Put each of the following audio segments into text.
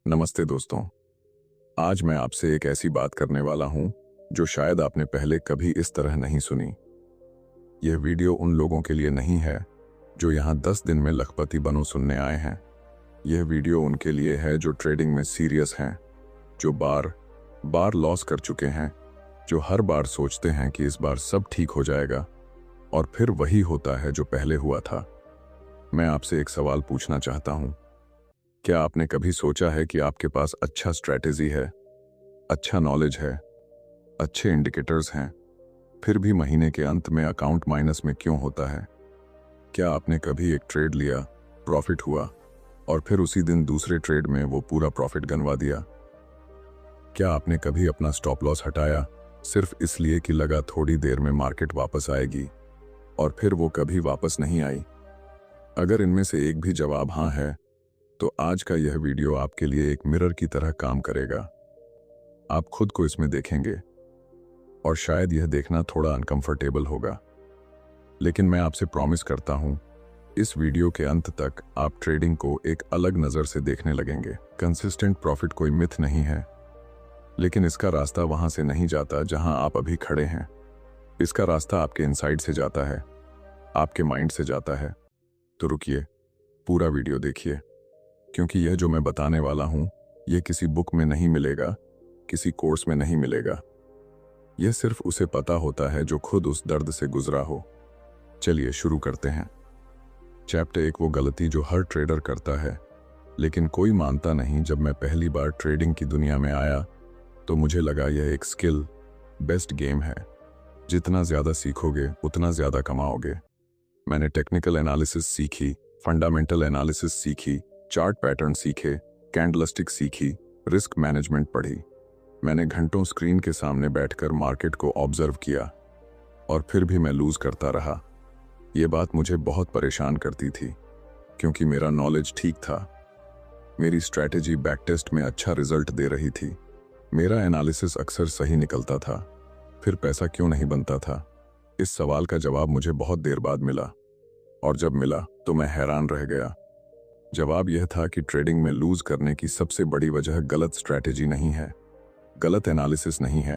नमस्ते दोस्तों। आज मैं आपसे एक ऐसी बात करने वाला हूं जो शायद आपने पहले कभी इस तरह नहीं सुनी। यह वीडियो उन लोगों के लिए नहीं है जो यहां 10 दिन में लखपति बनो सुनने आए हैं। यह वीडियो उनके लिए है जो ट्रेडिंग में सीरियस हैं, जो बार बार लॉस कर चुके हैं, जो हर बार सोचते हैं कि इस बार सब ठीक हो जाएगा और फिर वही होता है जो पहले हुआ था। मैं आपसे एक सवाल पूछना चाहता हूं। क्या आपने कभी सोचा है कि आपके पास अच्छा स्ट्रैटेजी है, अच्छा नॉलेज है, अच्छे इंडिकेटर्स हैं, फिर भी महीने के अंत में अकाउंट माइनस में क्यों होता है? क्या आपने कभी एक ट्रेड लिया, प्रॉफिट हुआ और फिर उसी दिन दूसरे ट्रेड में वो पूरा प्रॉफिट गंवा दिया? क्या आपने कभी अपना स्टॉप लॉस हटाया सिर्फ इसलिए कि लगा थोड़ी देर में मार्केट वापस आएगी और फिर वो कभी वापस नहीं आई? अगर इनमें से एक भी जवाब हाँ है तो आज का यह वीडियो आपके लिए एक मिरर की तरह काम करेगा। आप खुद को इसमें देखेंगे और शायद यह देखना थोड़ा अनकंफर्टेबल होगा, लेकिन मैं आपसे प्रॉमिस करता हूं इस वीडियो के अंत तक आप ट्रेडिंग को एक अलग नज़र से देखने लगेंगे। कंसिस्टेंट प्रॉफिट कोई मिथ नहीं है, लेकिन इसका रास्ता वहां से नहीं जाता जहां आप अभी खड़े हैं। इसका रास्ता आपके इनसाइड से जाता है, आपके माइंड से जाता है। तो रुकिए, पूरा वीडियो देखिए, क्योंकि यह जो मैं बताने वाला हूं यह किसी बुक में नहीं मिलेगा, किसी कोर्स में नहीं मिलेगा। यह सिर्फ उसे पता होता है जो खुद उस दर्द से गुजरा हो। चलिए शुरू करते हैं। चैप्टर 1, वो गलती जो हर ट्रेडर करता है लेकिन कोई मानता नहीं। जब मैं पहली बार ट्रेडिंग की दुनिया में आया तो मुझे लगा यह एक स्किल बेस्ड गेम है। जितना ज़्यादा सीखोगे उतना ज़्यादा कमाओगे। मैंने टेक्निकल एनालिसिस सीखी, फंडामेंटल एनालिसिस सीखी, चार्ट पैटर्न सीखे, कैंडलस्टिक सीखी, रिस्क मैनेजमेंट पढ़ी। मैंने घंटों स्क्रीन के सामने बैठकर मार्केट को ऑब्जर्व किया और फिर भी मैं लूज करता रहा। ये बात मुझे बहुत परेशान करती थी, क्योंकि मेरा नॉलेज ठीक था, मेरी स्ट्रैटेजी बैक टेस्ट में अच्छा रिजल्ट दे रही थी, मेरा एनालिसिस अक्सर सही निकलता था, फिर पैसा क्यों नहीं बनता था? इस सवाल का जवाब मुझे बहुत देर बाद मिला, और जब मिला तो मैं हैरान रह गया। जवाब यह था कि ट्रेडिंग में लूज करने की सबसे बड़ी वजह गलत स्ट्रैटेजी नहीं है, गलत एनालिसिस नहीं है,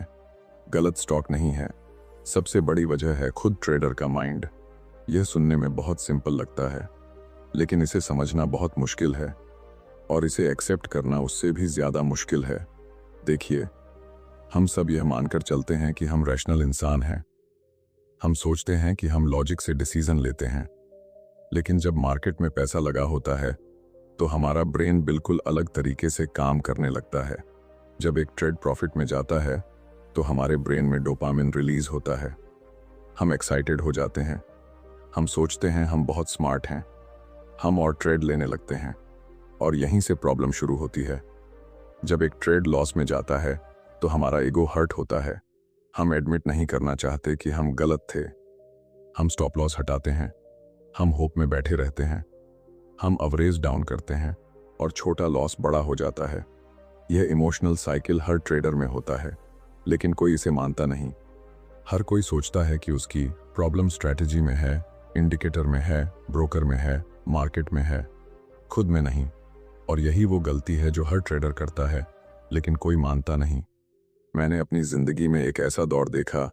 गलत स्टॉक नहीं है। सबसे बड़ी वजह है खुद ट्रेडर का माइंड। यह सुनने में बहुत सिंपल लगता है, लेकिन इसे समझना बहुत मुश्किल है, और इसे एक्सेप्ट करना उससे भी ज्यादा मुश्किल है। देखिए, हम सब यह मानकर चलते हैं कि हम रैशनल इंसान हैं। हम सोचते हैं कि हम लॉजिक से डिसीजन लेते हैं, लेकिन जब मार्केट में पैसा लगा होता है तो हमारा ब्रेन बिल्कुल अलग तरीके से काम करने लगता है। जब एक ट्रेड प्रॉफिट में जाता है तो हमारे ब्रेन में डोपामिन रिलीज होता है। हम एक्साइटेड हो जाते हैं, हम सोचते हैं हम बहुत स्मार्ट हैं, हम और ट्रेड लेने लगते हैं, और यहीं से प्रॉब्लम शुरू होती है। जब एक ट्रेड लॉस में जाता है तो हमारा ईगो हर्ट होता है। हम एडमिट नहीं करना चाहते कि हम गलत थे। हम स्टॉप लॉस हटाते हैं, हम होप में बैठे रहते हैं, हम एवरेज डाउन करते हैं और छोटा लॉस बड़ा हो जाता है। यह इमोशनल साइकिल हर ट्रेडर में होता है, लेकिन कोई इसे मानता नहीं। हर कोई सोचता है कि उसकी प्रॉब्लम स्ट्रैटेजी में है, इंडिकेटर में है, ब्रोकर में है, मार्केट में है, खुद में नहीं। और यही वो गलती है जो हर ट्रेडर करता है, लेकिन कोई मानता नहीं। मैंने अपनी जिंदगी में एक ऐसा दौर देखा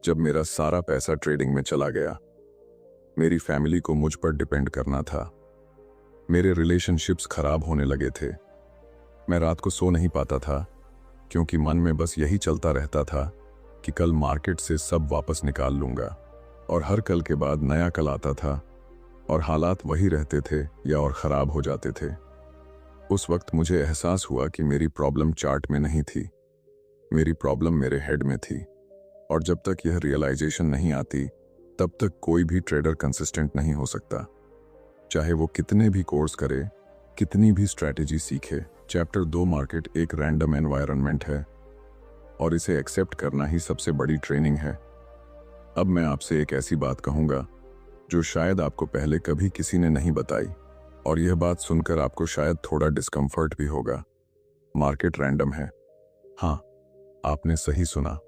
जब मेरा सारा पैसा ट्रेडिंग में चला गया। मेरी फैमिली को मुझ पर डिपेंड करना था, मेरे रिलेशनशिप्स खराब होने लगे थे, मैं रात को सो नहीं पाता था, क्योंकि मन में बस यही चलता रहता था कि कल मार्केट से सब वापस निकाल लूंगा। और हर कल के बाद नया कल आता था और हालात वही रहते थे या और ख़राब हो जाते थे। उस वक्त मुझे एहसास हुआ कि मेरी प्रॉब्लम चार्ट में नहीं थी, मेरी प्रॉब्लम मेरे हेड में थी। और जब तक यह रियलाइजेशन नहीं आती तब तक कोई भी ट्रेडर कंसिस्टेंट नहीं हो सकता, चाहे वो कितने भी कोर्स करे, कितनी भी स्ट्रैटेजी सीखे। चैप्टर 2, मार्केट एक रैंडम एनवायरनमेंट है और इसे एक्सेप्ट करना ही सबसे बड़ी ट्रेनिंग है। अब मैं आपसे एक ऐसी बात कहूंगा जो शायद आपको पहले कभी किसी ने नहीं बताई, और यह बात सुनकर आपको शायद थोड़ा डिस्कम्फर्ट भी होगा। मार्केट रैंडम है। हाँ, आपने सही सुना।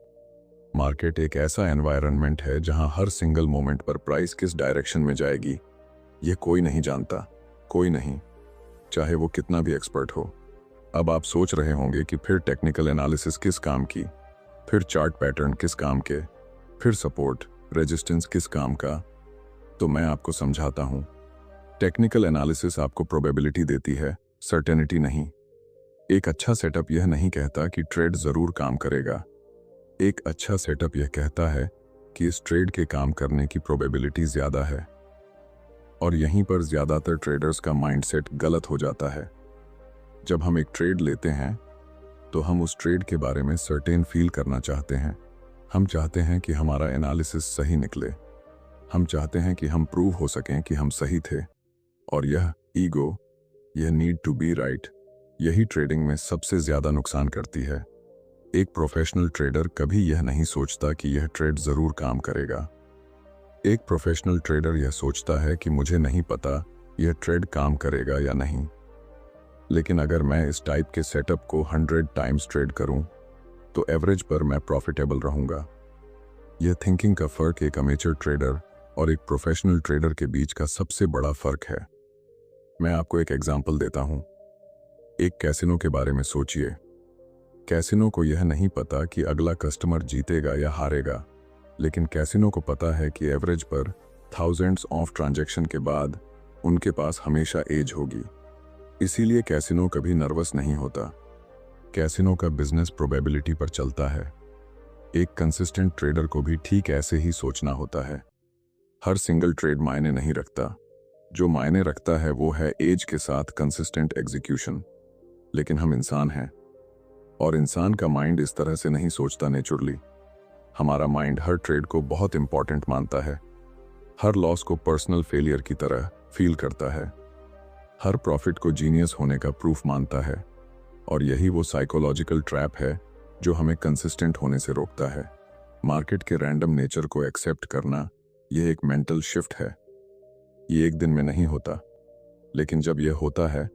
मार्केट एक ऐसा एनवायरनमेंट है जहां हर सिंगल मोमेंट पर प्राइस किस डायरेक्शन में जाएगी यह कोई नहीं जानता, कोई नहीं, चाहे वो कितना भी एक्सपर्ट हो। अब आप सोच रहे होंगे कि फिर टेक्निकल एनालिसिस किस काम की, फिर चार्ट पैटर्न किस काम के, फिर सपोर्ट रेजिस्टेंस किस काम का। तो मैं आपको समझाता हूं। टेक्निकल एनालिसिस आपको प्रोबेबिलिटी देती है, सर्टेनिटी नहीं। एक अच्छा सेटअप यह नहीं कहता कि ट्रेड जरूर काम करेगा। एक अच्छा सेटअप यह कहता है कि इस ट्रेड के काम करने की प्रोबेबिलिटी ज्यादा है। और यहीं पर ज्यादातर ट्रेडर्स का माइंडसेट गलत हो जाता है। जब हम एक ट्रेड लेते हैं तो हम उस ट्रेड के बारे में सर्टेन फील करना चाहते हैं। हम चाहते हैं कि हमारा एनालिसिस सही निकले। हम चाहते हैं कि हम प्रूव हो सकें कि हम सही थे। और यह ईगो, यह नीड टू बी राइट, यही ट्रेडिंग में सबसे ज्यादा नुकसान करती है। एक प्रोफेशनल ट्रेडर कभी यह नहीं सोचता कि यह ट्रेड जरूर काम करेगा। एक प्रोफेशनल ट्रेडर यह सोचता है कि मुझे नहीं पता यह ट्रेड काम करेगा या नहीं, लेकिन अगर मैं इस टाइप के सेटअप को 100 टाइम्स ट्रेड करूं तो एवरेज पर मैं प्रॉफिटेबल रहूंगा। यह थिंकिंग का फर्क एक अमेचर ट्रेडर और एक प्रोफेशनल ट्रेडर के बीच का सबसे बड़ा फर्क है। मैं आपको एक एग्जांपल देता हूं। एक कैसीनो के बारे में सोचिए। कैसीनो को यह नहीं पता कि अगला कस्टमर जीतेगा या हारेगा, लेकिन कैसीनो को पता है कि एवरेज पर थाउजेंड्स ऑफ ट्रांजैक्शन के बाद उनके पास हमेशा एज होगी। इसीलिए कैसीनो कभी नर्वस नहीं होता। कैसीनो का बिजनेस प्रोबेबिलिटी पर चलता है। एक कंसिस्टेंट ट्रेडर को भी ठीक ऐसे ही सोचना होता है। हर सिंगल ट्रेड मायने नहीं रखता। जो मायने रखता है वो है एज के साथ कंसिस्टेंट एग्जीक्यूशन। लेकिन हम इंसान हैं और इंसान का माइंड इस तरह से नहीं सोचता नेचुरली। हमारा माइंड हर ट्रेड को बहुत इंपॉर्टेंट मानता है, हर लॉस को पर्सनल फेलियर की तरह फील करता है, हर प्रॉफिट को जीनियस होने का प्रूफ मानता है। और यही वो साइकोलॉजिकल ट्रैप है जो हमें कंसिस्टेंट होने से रोकता है। मार्केट के रैंडम नेचर को एक्सेप्ट करना यह एक मेंटल शिफ्ट है। ये एक दिन में नहीं होता, लेकिन जब यह होता है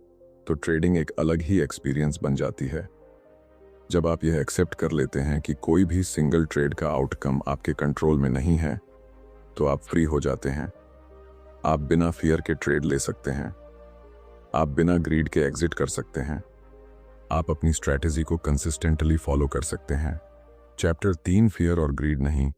तो ट्रेडिंग एक अलग ही एक्सपीरियंस बन जाती है। जब आप यह एक्सेप्ट कर लेते हैं कि कोई भी सिंगल ट्रेड का आउटकम आपके कंट्रोल में नहीं है, तो आप फ्री हो जाते हैं। आप बिना फियर के ट्रेड ले सकते हैं। आप बिना ग्रीड के एग्जिट कर सकते हैं। आप अपनी स्ट्रैटेजी को कंसिस्टेंटली फॉलो कर सकते हैं। चैप्टर 3, फियर और ग्रीड नहीं,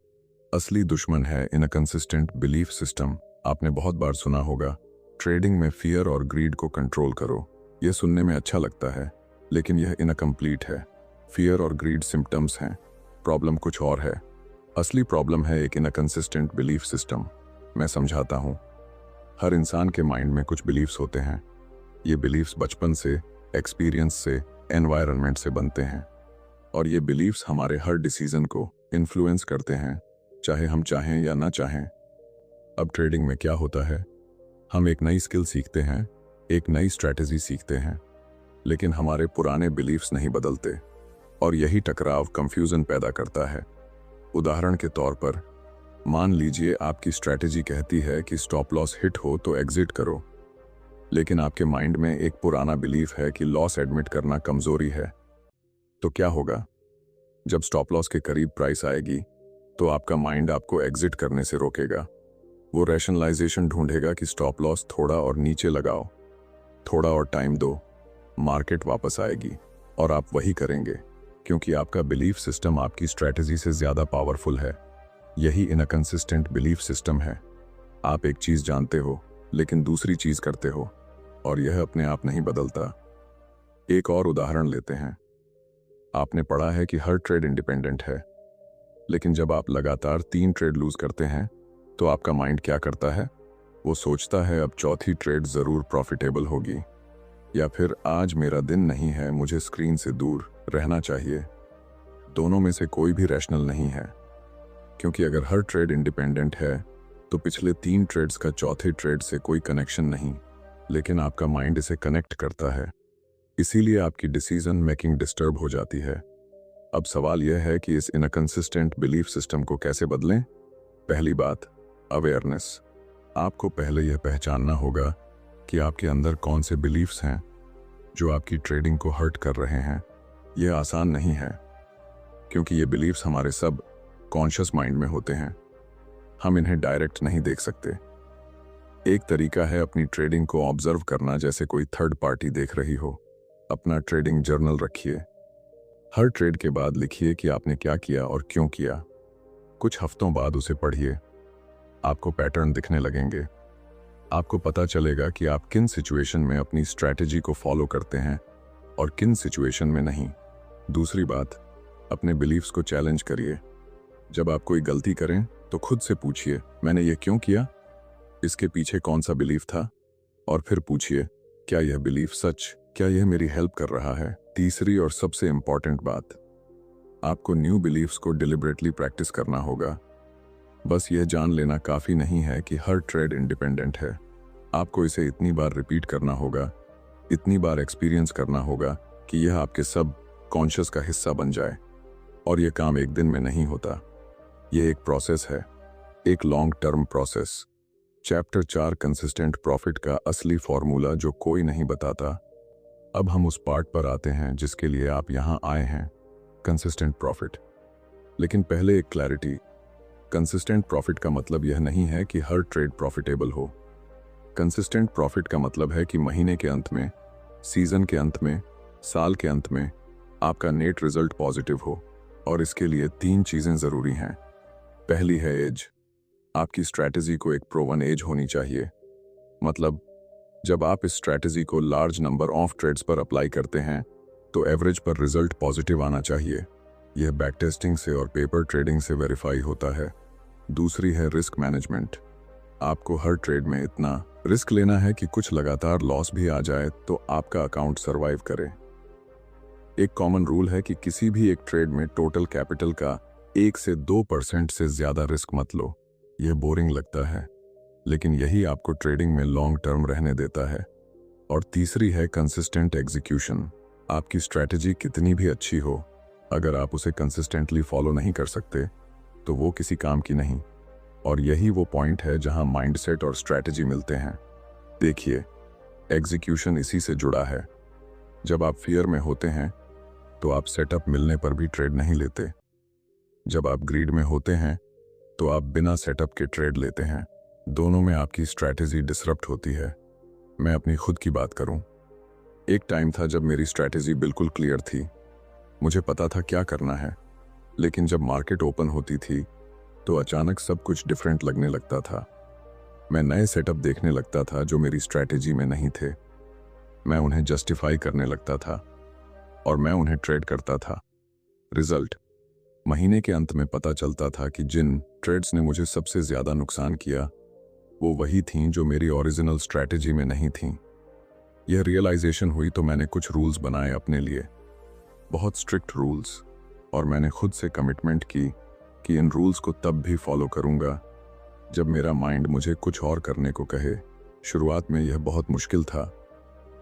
असली दुश्मन है इन अ कंसिस्टेंट बिलीफ सिस्टम। आपने बहुत बार सुना होगा, ट्रेडिंग में फियर और ग्रीड को कंट्रोल करो। यह सुनने में अच्छा लगता है, लेकिन यह इनकम्प्लीट है। फियर और ग्रीड सिम्टम्स हैं, प्रॉब्लम कुछ और है। असली प्रॉब्लम है एक इनकंसिस्टेंट बिलीफ सिस्टम। मैं समझाता हूँ। हर इंसान के माइंड में कुछ बिलीफ्स होते हैं। ये बिलीफ्स बचपन से, एक्सपीरियंस से, एनवायरनमेंट से बनते हैं, और ये बिलीफ्स हमारे हर डिसीजन को इन्फ्लुएंस करते हैं, चाहे हम चाहें या ना चाहें। अब ट्रेडिंग में क्या होता है, हम एक नई स्किल सीखते हैं, एक नई स्ट्रैटेजी सीखते हैं, लेकिन हमारे पुराने बिलीफ्स नहीं बदलते, और यही टकराव कंफ्यूजन पैदा करता है। उदाहरण के तौर पर, मान लीजिए आपकी स्ट्रैटेजी कहती है कि स्टॉप लॉस हिट हो तो एग्जिट करो, लेकिन आपके माइंड में एक पुराना बिलीफ है कि लॉस एडमिट करना कमजोरी है। तो क्या होगा? जब स्टॉप लॉस के करीब प्राइस आएगी तो आपका माइंड आपको एग्जिट करने से रोकेगा। वो रैशनलाइजेशन ढूंढेगा कि स्टॉप लॉस थोड़ा और नीचे लगाओ, थोड़ा और टाइम दो, मार्केट वापस आएगी, और आप वही करेंगे, क्योंकि आपका बिलीफ सिस्टम आपकी स्ट्रैटेजी से ज्यादा पावरफुल है। यही इनकंसिस्टेंट बिलीफ सिस्टम है। आप एक चीज जानते हो लेकिन दूसरी चीज करते हो, और यह अपने आप नहीं बदलता। एक और उदाहरण लेते हैं। आपने पढ़ा है कि हर ट्रेड इंडिपेंडेंट है, लेकिन जब आप लगातार 3 ट्रेड लूज करते हैं तो आपका माइंड क्या करता है? वो सोचता है अब चौथी ट्रेड जरूर प्रॉफिटेबल होगी, या फिर आज मेरा दिन नहीं है, मुझे स्क्रीन से दूर रहना चाहिए। दोनों में से कोई भी रैशनल नहीं है, क्योंकि अगर हर ट्रेड इंडिपेंडेंट है तो पिछले 3 ट्रेड्स का चौथे ट्रेड से कोई कनेक्शन नहीं, लेकिन आपका माइंड इसे कनेक्ट करता है। इसीलिए आपकी डिसीजन मेकिंग डिस्टर्ब हो जाती है। अब सवाल यह है कि इस इनकंसिस्टेंट बिलीफ सिस्टम को कैसे बदलें? पहली बात, अवेयरनेस। आपको पहले यह पहचानना होगा कि आपके अंदर कौन से बिलीफ्स हैं जो आपकी ट्रेडिंग को हर्ट कर रहे हैं। यह आसान नहीं है, क्योंकि ये बिलीफ्स हमारे सब कॉन्शियस माइंड में होते हैं। हम इन्हें डायरेक्ट नहीं देख सकते। एक तरीका है अपनी ट्रेडिंग को ऑब्जर्व करना, जैसे कोई थर्ड पार्टी देख रही हो। अपना ट्रेडिंग जर्नल रखिए। हर ट्रेड के बाद लिखिए कि आपने क्या किया और क्यों किया। कुछ हफ्तों बाद उसे पढ़िए। आपको पैटर्न दिखने लगेंगे। आपको पता चलेगा कि आप किन सिचुएशन में अपनी स्ट्रैटेजी को फॉलो करते हैं और किन सिचुएशन में नहीं। दूसरी बात, अपने बिलीव्स को चैलेंज करिए। जब आप कोई गलती करें तो खुद से पूछिए, मैंने ये क्यों किया? इसके पीछे कौन सा बिलीफ था? और फिर पूछिए, क्या यह बिलीफ सच, क्या यह मेरी हेल्प कर रहा है? तीसरी और सबसे इंपॉर्टेंट बात, आपको न्यू बिलीफ्स को डिलिबरेटली प्रैक्टिस करना होगा। बस यह जान लेना काफ़ी नहीं है कि हर ट्रेड इंडिपेंडेंट है। आपको इसे इतनी बार रिपीट करना होगा, इतनी बार एक्सपीरियंस करना होगा कि यह आपके सब कॉन्शियस का हिस्सा बन जाए। और यह काम एक दिन में नहीं होता। यह एक प्रोसेस है, एक long term process. Chapter 4 consistent profit का असली फॉर्मूला जो कोई नहीं बताता। अब हम उस पार्ट पर आते हैं जिसके लिए आप यहां आए हैं, कंसिस्टेंट प्रॉफिट। लेकिन पहले एक क्लैरिटी, कंसिस्टेंट प्रॉफिट का मतलब यह नहीं है कि हर ट्रेड प्रॉफिटेबल हो। कंसिस्टेंट प्रॉफिट का मतलब है कि महीने के अंत में, सीजन के अंत में, साल के अंत में आपका नेट रिजल्ट पॉजिटिव हो। और इसके लिए 3 चीजें जरूरी हैं। पहली है एज। आपकी स्ट्रैटेजी को एक प्रोवन एज होनी चाहिए। मतलब जब आप इस स्ट्रैटेजी को लार्ज नंबर ऑफ ट्रेड्स पर अप्लाई करते हैं तो एवरेज पर रिजल्ट पॉजिटिव आना चाहिए। यह बैक टेस्टिंग से और पेपर ट्रेडिंग से वेरीफाई होता है। दूसरी है रिस्क मैनेजमेंट। आपको हर ट्रेड में इतना रिस्क लेना है कि कुछ लगातार लॉस भी आ जाए तो आपका अकाउंट सरवाइव करे। एक कॉमन रूल है कि किसी भी एक ट्रेड में टोटल कैपिटल का 1 से 2% से ज्यादा रिस्क मत लो। यह बोरिंग लगता है, लेकिन यही आपको ट्रेडिंग में लॉन्ग टर्म रहने देता है। और तीसरी है कंसिस्टेंट एग्जीक्यूशन। आपकी स्ट्रैटेजी कितनी भी अच्छी हो, अगर आप उसे कंसिस्टेंटली फॉलो नहीं कर सकते तो वो किसी काम की नहीं। और यही वो पॉइंट है जहां माइंडसेट और स्ट्रैटेजी मिलते हैं। देखिए, एग्जीक्यूशन इसी से जुड़ा है। जब आप फियर में होते हैं तो आप सेटअप मिलने पर भी ट्रेड नहीं लेते। जब आप ग्रीड में होते हैं तो आप बिना सेटअप के ट्रेड लेते हैं। दोनों में आपकी स्ट्रैटेजी डिसरप्ट होती है। मैं अपनी खुद की बात करूं, एक टाइम था जब मेरी स्ट्रैटेजी बिल्कुल क्लियर थी। मुझे पता था क्या करना है, लेकिन जब मार्केट ओपन होती थी तो अचानक सब कुछ डिफरेंट लगने लगता था। मैं नए सेटअप देखने लगता था जो मेरी स्ट्रैटेजी में नहीं थे। मैं उन्हें जस्टिफाई करने लगता था और मैं उन्हें ट्रेड करता था। रिजल्ट, महीने के अंत में पता चलता था कि जिन ट्रेड्स ने मुझे सबसे ज्यादा नुकसान किया वो वही थीं जो मेरी ओरिजिनल स्ट्रैटेजी में नहीं थीं। यह रियलाइजेशन हुई तो मैंने कुछ रूल्स बनाए अपने लिए, बहुत स्ट्रिक्ट रूल्स। और मैंने खुद से कमिटमेंट की कि इन रूल्स को तब भी फॉलो करूंगा जब मेरा माइंड मुझे कुछ और करने को कहे। शुरुआत में यह बहुत मुश्किल था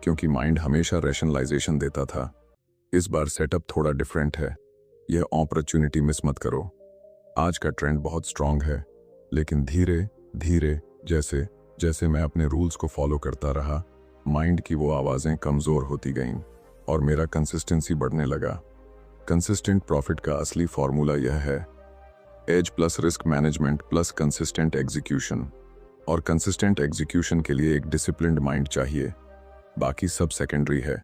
क्योंकि माइंड हमेशा रैशनलाइजेशन देता था। इस बार सेटअप थोड़ा डिफरेंट है। यह अपॉर्चुनिटी मिस मत करो। आज का ट्रेंड बहुत स्ट्रांग है, लेकिन धीरे धीरे जैसे जैसे मैं अपने रूल्स को फॉलो करता रहा, माइंड की वो आवाजें कमजोर होती गईं और मेरा कंसिस्टेंसी बढ़ने लगा। कंसिस्टेंट प्रॉफिट का असली फॉर्मूला यह है, edge plus risk management plus consistent execution. और कंसिस्टेंट एग्जीक्यूशन के लिए एक डिसिप्लिन्ड माइंड चाहिए, बाकी सब सेकेंडरी है।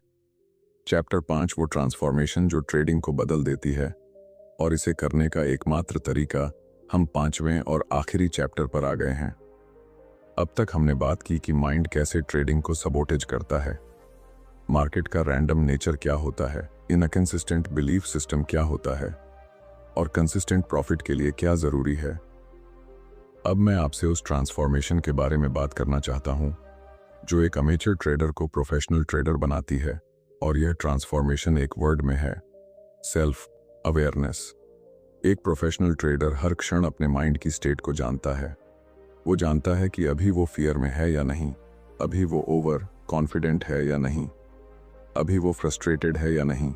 चैप्टर 5 वो ट्रांसफॉर्मेशन जो ट्रेडिंग को बदल देती है, और इसे करने का एकमात्र तरीका हम 5वें और आखिरी चैप्टर पर आ गए हैं। अब तक हमने बात की कि माइंड कैसे ट्रेडिंग को सबोटेज करता है, मार्केट का रैंडम नेचर क्या होता है, इनकंसिस्टेंट बिलीफ सिस्टम क्या होता है, और कंसिस्टेंट प्रॉफिट के लिए क्या जरूरी है। अब मैं आपसे उस ट्रांसफॉर्मेशन के बारे में बात करना चाहता हूं जो एक अमेचर ट्रेडर को प्रोफेशनल ट्रेडर बनाती है। और यह ट्रांसफॉर्मेशन एक वर्ड में है, सेल्फ अवेयरनेस। एक प्रोफेशनल ट्रेडर हर क्षण अपने माइंड की स्टेट को जानता है। वो जानता है कि अभी वो फियर में है या नहीं, अभी वो ओवर कॉन्फिडेंट है या नहीं, अभी वो फ्रस्ट्रेटेड है या नहीं।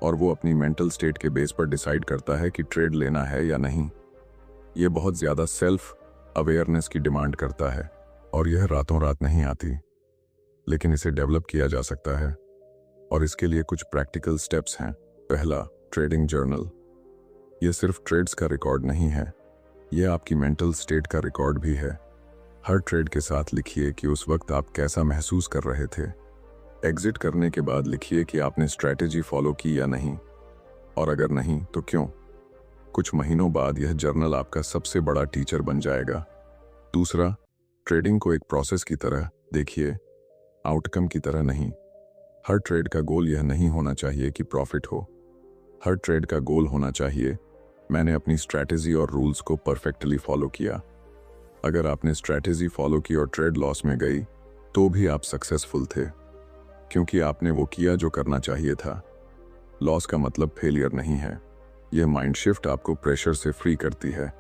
और वो अपनी मेंटल स्टेट के बेस पर डिसाइड करता है कि ट्रेड लेना है या नहीं। ये बहुत ज्यादा सेल्फ अवेयरनेस की डिमांड करता है और यह रातों रात नहीं आती, लेकिन इसे डेवलप किया जा सकता है। और इसके लिए कुछ प्रैक्टिकल स्टेप्स हैं। पहला, ट्रेडिंग जर्नल। यह सिर्फ ट्रेड्स का रिकॉर्ड नहीं है, यह आपकी मेंटल स्टेट का रिकॉर्ड भी है। हर ट्रेड के साथ लिखिए कि उस वक्त आप कैसा महसूस कर रहे थे, एग्जिट करने के बाद लिखिए कि आपने स्ट्रैटेजी फॉलो की या नहीं, और अगर नहीं तो क्यों। कुछ महीनों बाद यह जर्नल आपका सबसे बड़ा टीचर बन जाएगा। दूसरा, ट्रेडिंग को एक प्रोसेस की तरह देखिए, आउटकम की तरह नहीं। हर ट्रेड का गोल यह नहीं होना चाहिए कि प्रॉफिट हो। हर ट्रेड का गोल होना चाहिए, मैंने अपनी स्ट्रैटेजी और रूल्स को परफेक्टली फॉलो किया। अगर आपने स्ट्रैटेजी फॉलो की और ट्रेड लॉस में गई, तो भी आप सक्सेसफुल थे, क्योंकि आपने वो किया जो करना चाहिए था। लॉस का मतलब फेलियर नहीं है। यह माइंड शिफ्ट आपको प्रेशर से फ्री करती है।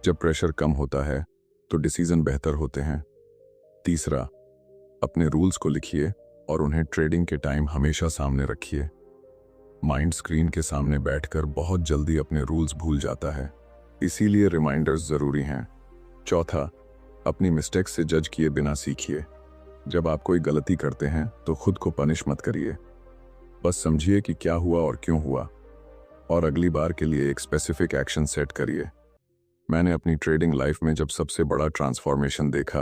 जब प्रेशर कम होता है तो डिसीजन बेहतर होते हैं। तीसरा, अपने रूल्स को लिखिए और उन्हें ट्रेडिंग के टाइम हमेशा सामने रखिए। माइंड स्क्रीन के सामने बैठकर बहुत जल्दी अपने रूल्स भूल जाता है, इसीलिए रिमाइंडर्स जरूरी हैं। चौथा, अपनी मिस्टेक्स से जज किए बिना सीखिए। जब आप कोई गलती करते हैं तो खुद को पनिश मत करिए, बस समझिए कि क्या हुआ और क्यों हुआ, और अगली बार के लिए एक स्पेसिफिक एक्शन सेट करिए। मैंने अपनी ट्रेडिंग लाइफ में जब सबसे बड़ा ट्रांसफॉर्मेशन देखा,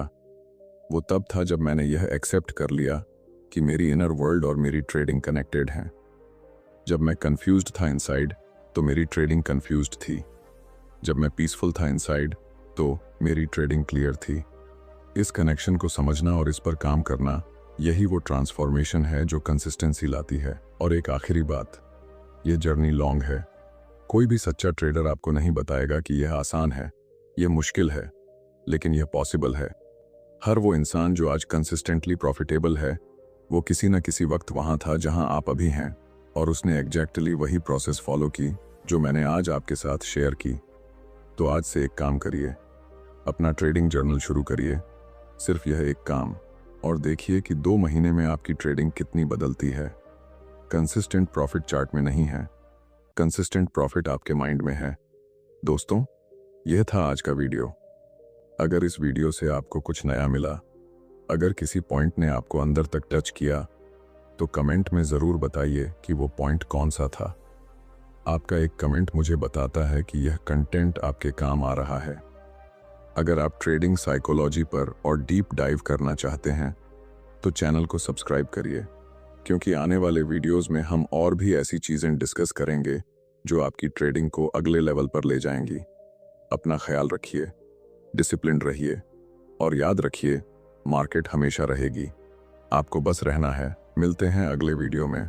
वो तब था जब मैंने यह एक्सेप्ट कर लिया कि मेरी इनर वर्ल्ड और मेरी ट्रेडिंग कनेक्टेड हैं। जब मैं कंफ्यूज्ड था इनसाइड, तो मेरी ट्रेडिंग कंफ्यूज्ड थी। जब मैं पीसफुल था इनसाइड, तो मेरी ट्रेडिंग क्लियर थी। इस कनेक्शन को समझना और इस पर काम करना, यही वो ट्रांसफॉर्मेशन है जो कंसिस्टेंसी लाती है। और एक आखिरी बात, यह जर्नी लॉन्ग है। कोई भी सच्चा ट्रेडर आपको नहीं बताएगा कि यह आसान है, यह मुश्किल है, लेकिन यह पॉसिबल है। हर वो इंसान जो आज कंसिस्टेंटली प्रॉफिटेबल है, वो किसी न किसी वक्त वहां था जहां आप अभी हैं, और उसने एग्जैक्टली वही प्रोसेस फॉलो की जो मैंने आज आपके साथ शेयर की। तो आज से एक काम करिए, अपना ट्रेडिंग जर्नल शुरू करिए। सिर्फ यह एक काम, और देखिए कि 2 महीने में आपकी ट्रेडिंग कितनी बदलती है। कंसिस्टेंट प्रॉफिट चार्ट में नहीं है, कंसिस्टेंट प्रॉफिट आपके माइंड में है। दोस्तों, यह था आज का वीडियो। अगर इस वीडियो से आपको कुछ नया मिला, अगर किसी पॉइंट ने आपको अंदर तक टच किया, तो कमेंट में ज़रूर बताइए कि वो पॉइंट कौन सा था। आपका एक कमेंट मुझे बताता है कि यह कंटेंट आपके काम आ रहा है। अगर आप ट्रेडिंग साइकोलॉजी पर और डीप डाइव करना चाहते हैं, तो चैनल को सब्सक्राइब करिए, क्योंकि आने वाले वीडियोस में हम और भी ऐसी चीज़ें डिस्कस करेंगे जो आपकी ट्रेडिंग को अगले लेवल पर ले जाएंगी। अपना ख्याल रखिए, डिसिप्लिन्ड रहिए, और याद रखिए, मार्केट हमेशा रहेगी। आपको बस रहना है। मिलते हैं अगले वीडियो में।